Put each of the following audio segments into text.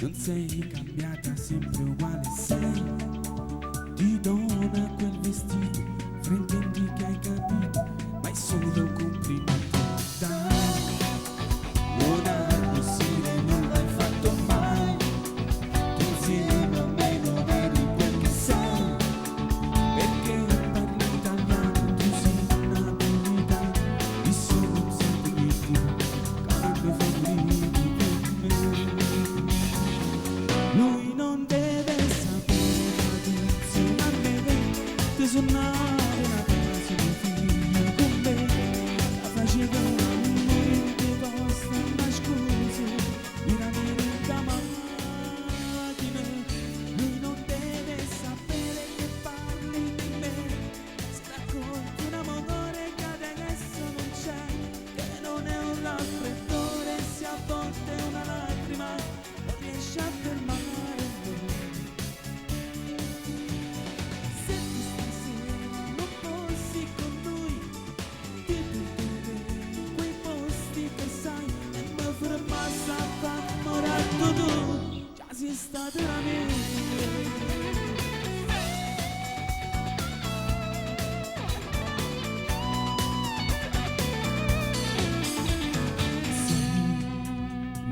Non sei cambiata, sempre uguale sei. Ti dona quel vestito, fraintendi che hai capito, ma è solo un complimento. Dai, non arrossire, non l'hai fatto mai. Tu insieme a me non eri quel che sei, perché parli italiano, tu sei napolitano, di solo un sentimento, canto favoriti per me. Lui non deve sapere, ma tu insieme a me, ti suonare la casa di figlio con me, la faceva amore che costa una scusa, di ranire da macchina. Lui non deve sapere che parli di me, se racconti un amore che adesso non c'è, che non è un raffreddore, se a volte è una lacrima, non riesci a fermare. Se tu stasera non fossi con lui, ti perderei quei posti che sai, e mi fermassi a far innamorato tu, già sei stata la mia.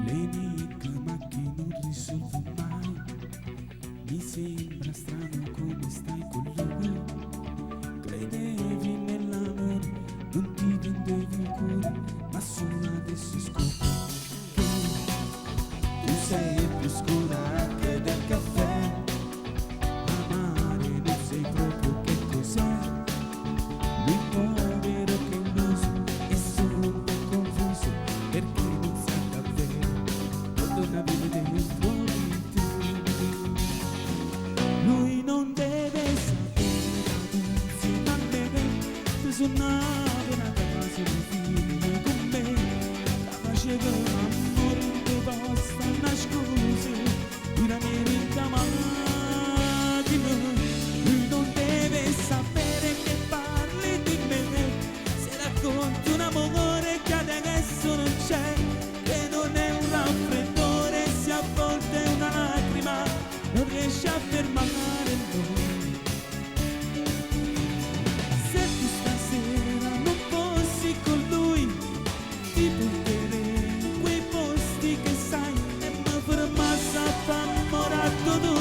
L'enigma che non risolvo mai, mi sembra strano come stai con lui. Credevi nell'amore, non ti vendevi il cuore, ma solo adesso scopro che tu sei più scura anche del caffè. Amare non sei proprio che cos'è. Lui povero che illuso è solo un po' confuso, perché non sa davvero quando la vede dentro di te. Lui non deve sapere, ma tu insieme a me, ti suonava una casa di figlio con me, la faceva amore che costa una scusa, di ranire da macchina. Lui non deve sapere che parli di me, se racconti un amore che adesso non c'è, che non è un raffreddore, se a volte è una lacrima, non riesci a fermare noi. Se tu stasera non fossi con lui, ti porterei in quei posti che sai, e mi fermassi a far innamorato tu,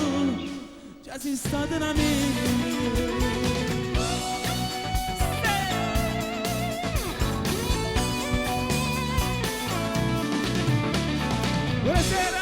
già sei stata la mia. Buonasera!